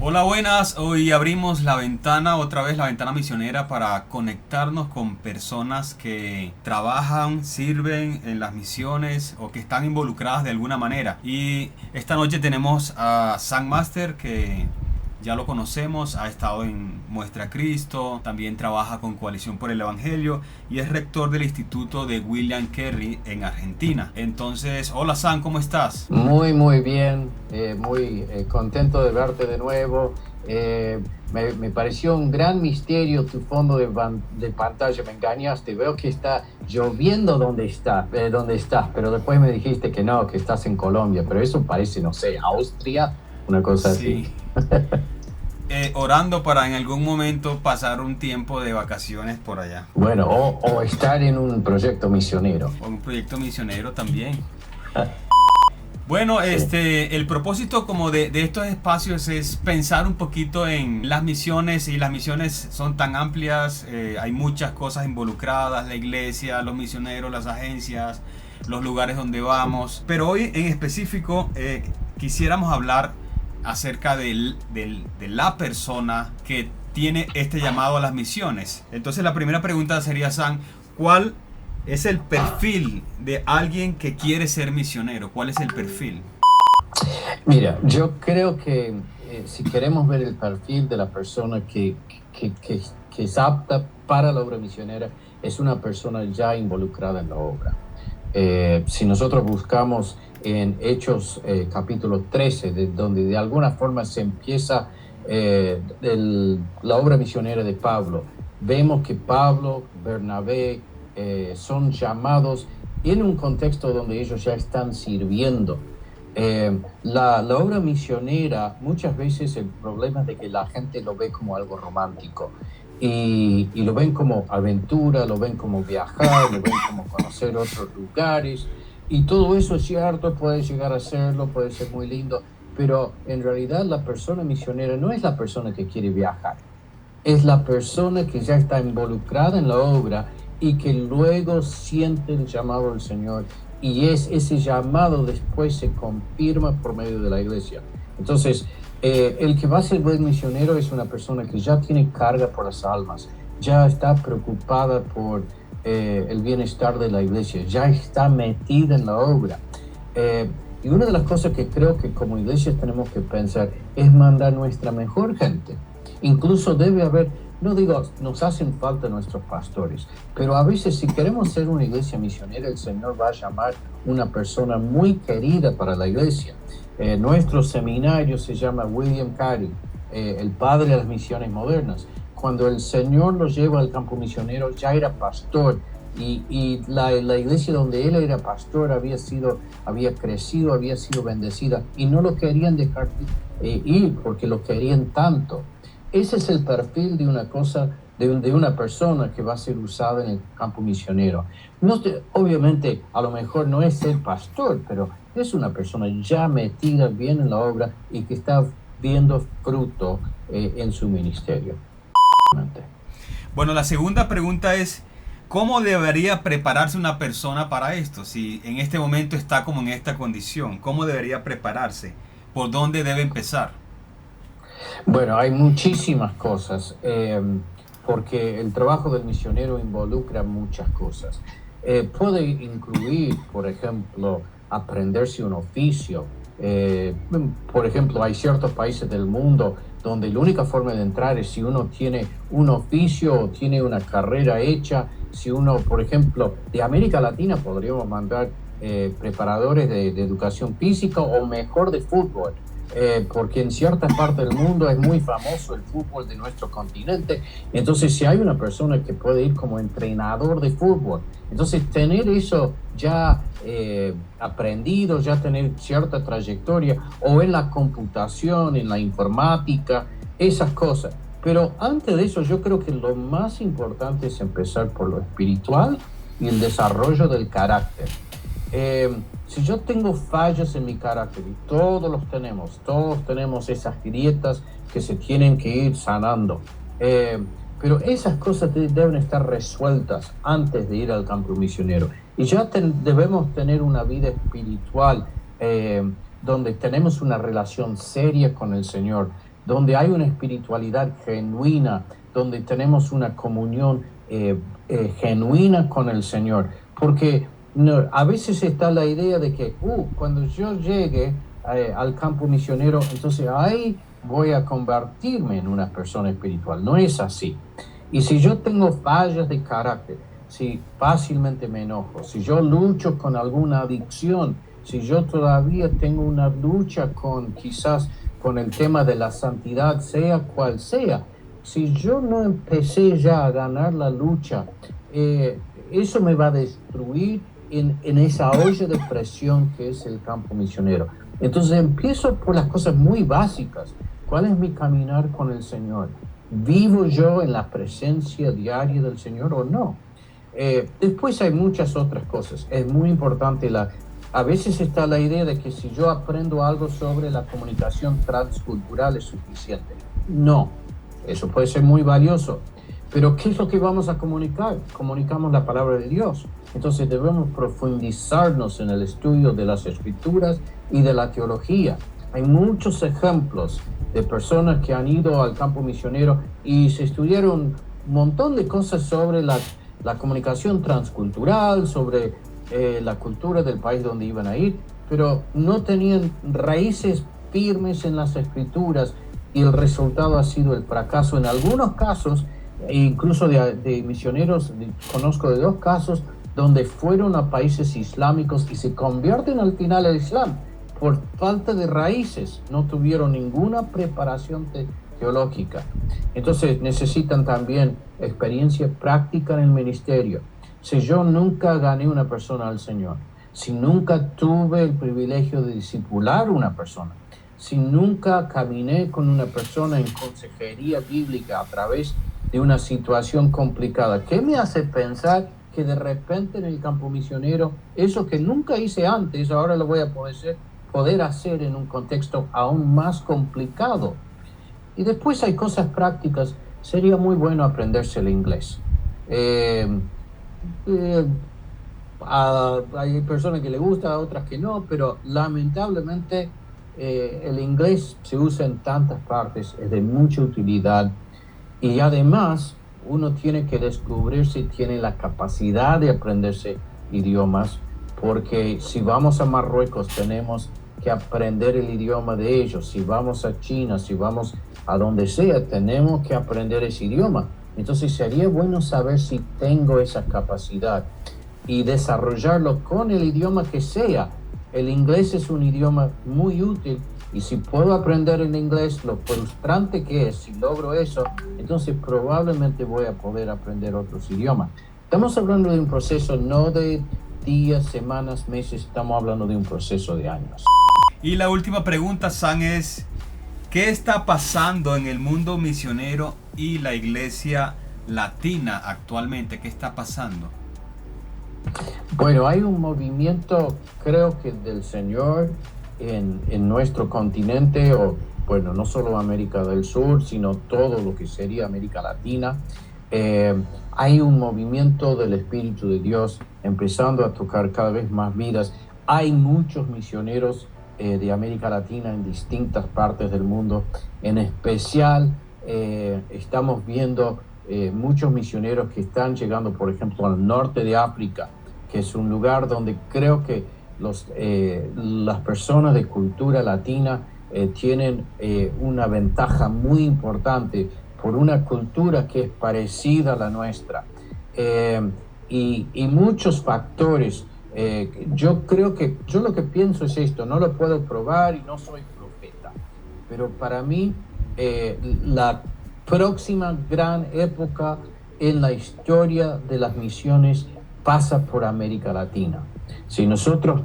Hola, buenas. Hoy abrimos la ventana, otra vez la ventana misionera, para conectarnos con personas que trabajan, sirven en las misiones o que están involucradas de alguna manera. Y esta noche tenemos a Sam Master, que ya lo conocemos, ha estado en Muestra Cristo, también trabaja con Coalición por el Evangelio y es rector del Instituto de William Carey en Argentina. Entonces, hola Sam, ¿cómo estás? Muy bien, muy contento de verte de nuevo. Me pareció un gran misterio tu fondo de pantalla, me engañaste. Veo que está lloviendo donde estás, pero después me dijiste que no, que estás en Colombia, pero eso parece, no sé, Austria, una cosa así. Sí. Orando para en algún momento pasar un tiempo de vacaciones por allá. Bueno, o estar en un proyecto misionero. O un proyecto misionero también. Bueno, Sí. el propósito como de estos espacios es pensar un poquito en las misiones, y las misiones son tan amplias, hay muchas cosas involucradas, la iglesia, los misioneros, las agencias, los lugares donde vamos, pero hoy en específico quisiéramos hablar acerca de la persona que tiene este llamado a las misiones. Entonces la primera pregunta sería, Sam, ¿cuál es el perfil de alguien que quiere ser misionero? ¿Cuál es el perfil? Mira, yo creo que si queremos ver el perfil de la persona que, que, que es apta para la obra misionera, es una persona ya involucrada en la obra. Si nosotros buscamos en Hechos capítulo 13, donde de alguna forma se empieza la obra misionera de Pablo, vemos que Pablo, Bernabé son llamados en un contexto donde ellos ya están sirviendo. La obra misionera, muchas veces el problema es de que la gente lo ve como algo romántico y lo ven como aventura, lo ven como viajar, lo ven como conocer otros lugares, y todo eso es cierto, puede llegar a serlo, puede ser muy lindo, pero en realidad la persona misionera no es la persona que quiere viajar, es la persona que ya está involucrada en la obra y que luego siente el llamado del Señor, y ese llamado después se confirma por medio de la iglesia. Entonces, el que va a ser buen misionero es una persona que ya tiene carga por las almas, ya está preocupada por el bienestar de la iglesia, ya está metida en la obra. Y una de las cosas que creo que como iglesia tenemos que pensar es mandar nuestra mejor gente. Incluso debe haber, no digo, nos hacen falta nuestros pastores, pero a veces si queremos ser una iglesia misionera, el Señor va a llamar una persona muy querida para la iglesia. Nuestro seminario se llama William Carey, el padre de las misiones modernas. Cuando el Señor lo lleva al campo misionero, ya era pastor, y la iglesia donde él era pastor había crecido, había sido bendecida, y no lo querían dejar ir porque lo querían tanto. Ese es el perfil de de una persona que va a ser usada en el campo misionero. No, obviamente, a lo mejor no es el pastor, pero es una persona ya metida bien en la obra y que está viendo fruto en su ministerio. Bueno, la segunda pregunta es, ¿cómo debería prepararse una persona para esto? Si en este momento está como en esta condición, ¿cómo debería prepararse? ¿Por dónde debe empezar? Bueno, hay muchísimas cosas, porque el trabajo del misionero involucra muchas cosas. Puede incluir, por ejemplo, aprenderse un oficio. Por ejemplo, hay ciertos países del mundo donde la única forma de entrar es si uno tiene un oficio o tiene una carrera hecha. Si uno, por ejemplo, de América Latina podríamos mandar preparadores de educación física o mejor de fútbol. Porque en ciertas partes del mundo es muy famoso el fútbol de nuestro continente. Entonces, si hay una persona que puede ir como entrenador de fútbol, entonces tener eso ya aprendido, ya tener cierta trayectoria, o en la computación, en la informática, esas cosas. Pero antes de eso, yo creo que lo más importante es empezar por lo espiritual y el desarrollo del carácter. Si yo tengo fallas en mi carácter, y todos tenemos esas grietas que se tienen que ir sanando, pero esas cosas deben estar resueltas antes de ir al campo misionero. Y ya debemos tener una vida espiritual donde tenemos una relación seria con el Señor, donde hay una espiritualidad genuina, donde tenemos una comunión genuina con el Señor. Porque a veces está la idea de que cuando yo llegue al campo misionero, entonces ahí voy a convertirme en una persona espiritual. No es así. Y si yo tengo fallas de carácter, si fácilmente me enojo, si yo lucho con alguna adicción, si yo todavía tengo una lucha quizás con el tema de la santidad, sea cual sea, si yo no empecé ya a ganar la lucha, eso me va a destruir en esa olla de presión que es el campo misionero. Entonces empiezo por las cosas muy básicas. ¿Cuál es mi caminar con el Señor? ¿Vivo yo en la presencia diaria del Señor o no? Después hay muchas otras cosas. Es muy importante a veces está la idea de que si yo aprendo algo sobre la comunicación transcultural es suficiente. No, eso puede ser muy valioso. Pero ¿qué es lo que vamos a comunicar? Comunicamos la palabra de Dios. Entonces debemos profundizarnos en el estudio de las Escrituras y de la teología. Hay muchos ejemplos de personas que han ido al campo misionero y se estudiaron un montón de cosas sobre la comunicación transcultural, sobre la cultura del país donde iban a ir, pero no tenían raíces firmes en las Escrituras y el resultado ha sido el fracaso. En algunos casos, incluso de misioneros, conozco de 2 casos donde fueron a países islámicos y se convierten al final al Islam por falta de raíces, no tuvieron ninguna preparación teológica. Entonces necesitan también experiencia práctica en el ministerio. Si yo nunca gané una persona al Señor, si nunca tuve el privilegio de discipular una persona, si nunca caminé con una persona en consejería bíblica a través de una situación complicada, ¿qué me hace pensar que de repente en el campo misionero, eso que nunca hice antes, ahora lo voy a poder hacer en un contexto aún más complicado? Y después hay cosas prácticas. Sería muy bueno aprenderse el inglés. Hay personas que le gusta, otras que no, pero lamentablemente el inglés se usa en tantas partes, es de mucha utilidad. Y además, uno tiene que descubrir si tiene la capacidad de aprenderse idiomas, porque si vamos a Marruecos tenemos que aprender el idioma de ellos. Si vamos a China, si vamos a donde sea, tenemos que aprender ese idioma. Entonces sería bueno saber si tengo esa capacidad y desarrollarlo con el idioma que sea. El inglés es un idioma muy útil y si puedo aprender el inglés, lo frustrante que es, si logro eso, entonces probablemente voy a poder aprender otros idiomas. Estamos hablando de un proceso no de días, semanas, meses, estamos hablando de un proceso de años. Y la última pregunta, Sam, es ¿qué está pasando en el mundo misionero y la iglesia latina actualmente? ¿Qué está pasando? Bueno, hay un movimiento, creo que del Señor en nuestro continente, o bueno, no solo América del Sur, sino todo lo que sería América Latina. Hay un movimiento del Espíritu de Dios empezando a tocar cada vez más vidas. Hay muchos misioneros de América Latina en distintas partes del mundo. En especial, estamos viendo muchos misioneros que están llegando, por ejemplo, al norte de África, que es un lugar donde creo que las personas de cultura latina tienen una ventaja muy importante por una cultura que es parecida a la nuestra. Y muchos factores. Yo lo que pienso es esto, no lo puedo probar y no soy profeta, pero para mí la próxima gran época en la historia de las misiones pasa por América Latina. Si nosotros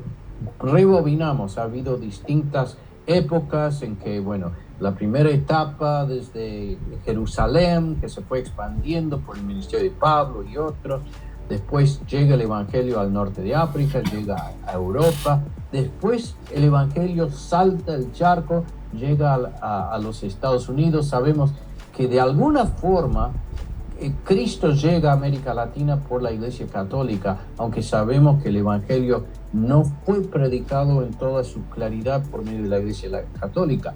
rebobinamos, ha habido distintas épocas en que, bueno, la primera etapa desde Jerusalén, que se fue expandiendo por el ministerio de Pablo y otros. Después llega el Evangelio al norte de África, llega a Europa. Después el Evangelio salta el charco, llega a los Estados Unidos. Sabemos que de alguna forma Cristo llega a América Latina por la Iglesia Católica, aunque sabemos que el Evangelio no fue predicado en toda su claridad por medio de la Iglesia Católica.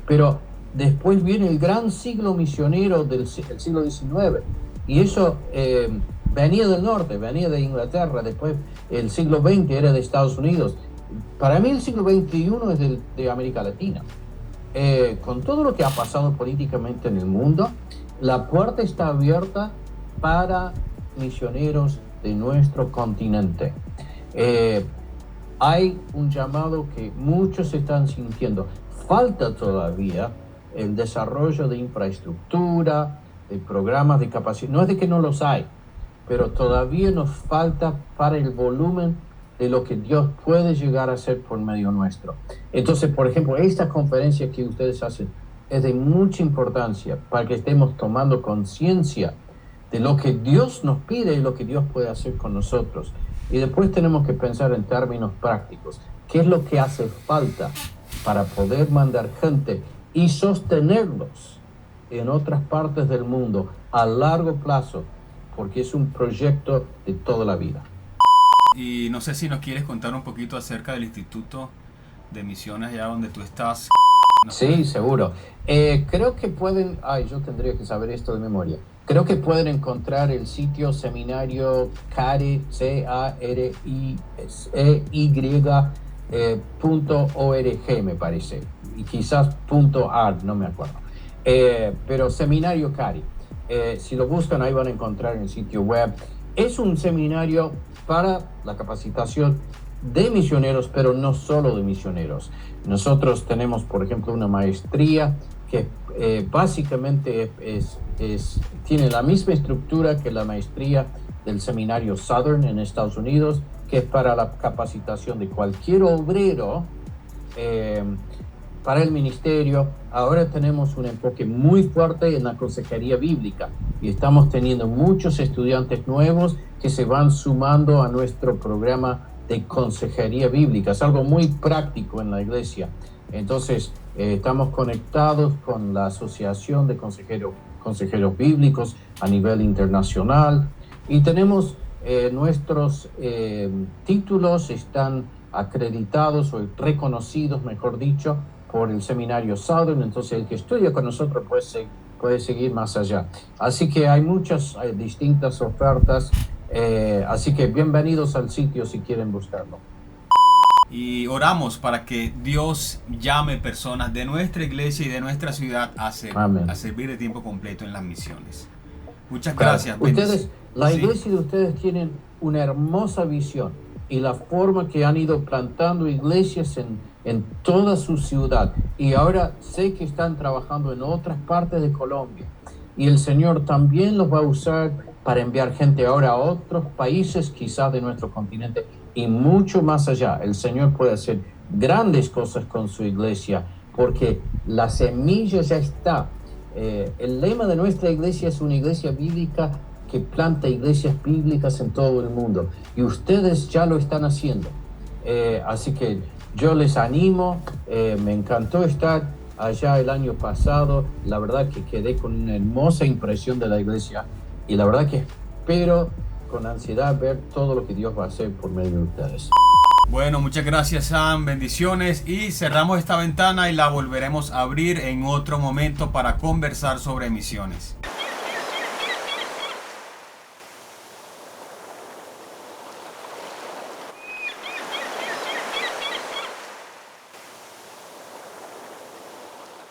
Pero Después viene el gran siglo misionero del siglo XIX, y eso venía del norte, venía de Inglaterra. Después el siglo XX era de Estados Unidos. Para mí el siglo XXI es de América Latina. Con todo lo que ha pasado políticamente en el mundo, la puerta está abierta para misioneros de nuestro continente. Hay un llamado que muchos están sintiendo. Falta todavía el desarrollo de infraestructura, de programas de capacidad. No es de que no los hay, pero todavía nos falta para el volumen de lo que Dios puede llegar a hacer por medio nuestro. Entonces, por ejemplo, esta conferencia que ustedes hacen es de mucha importancia para que estemos tomando conciencia de lo que Dios nos pide y lo que Dios puede hacer con nosotros. Y después tenemos que pensar en términos prácticos. ¿Qué es lo que hace falta para poder mandar gente y sostenerlos en otras partes del mundo a largo plazo? Porque es un proyecto de toda la vida. Y no sé si nos quieres contar un poquito acerca del Instituto de Misiones allá donde tú estás. Sí, seguro. Creo que pueden, yo tendría que saber esto de memoria. Creo que pueden encontrar el sitio seminario CAREY, .org, me parece. Y quizás .art, no me acuerdo. Pero seminario CAREY. Si lo buscan, ahí van a encontrar en el sitio web. Es un seminario para la capacitación de misioneros, pero no solo de misioneros. Nosotros tenemos, por ejemplo, una maestría que básicamente tiene la misma estructura que la maestría del seminario Southern en Estados Unidos, que es para la capacitación de cualquier obrero para el ministerio. Ahora tenemos un enfoque muy fuerte en la consejería bíblica y estamos teniendo muchos estudiantes nuevos que se van sumando a nuestro programa de consejería bíblica. Es algo muy práctico en la iglesia. Entonces, estamos conectados con la Asociación de Consejeros Bíblicos a nivel internacional y tenemos nuestros títulos están acreditados o reconocidos, mejor dicho, por el seminario Southern. Entonces, el que estudia con nosotros puede seguir más allá. Así que hay muchas distintas ofertas. Así que bienvenidos al sitio si quieren buscarlo. Y oramos para que Dios llame personas de nuestra iglesia y de nuestra ciudad a servir de tiempo completo en las misiones. Muchas gracias. Ustedes, la iglesia de ustedes tienen una hermosa visión y la forma que han ido plantando iglesias en toda su ciudad. Y ahora sé que están trabajando en otras partes de Colombia. Y el Señor también los va a usar para enviar gente ahora a otros países, quizás de nuestro continente, y mucho más allá. El Señor puede hacer grandes cosas con su iglesia, porque la semilla ya está. El lema de nuestra iglesia es una iglesia bíblica que planta iglesias bíblicas en todo el mundo, y ustedes ya lo están haciendo. Así que yo les animo. Me encantó estar allá el año pasado. La verdad que quedé con una hermosa impresión de la iglesia, y la verdad que espero con ansiedad ver todo lo que Dios va a hacer por medio de ustedes. Bueno, muchas gracias, Sam, bendiciones, y cerramos esta ventana y la volveremos a abrir en otro momento para conversar sobre misiones.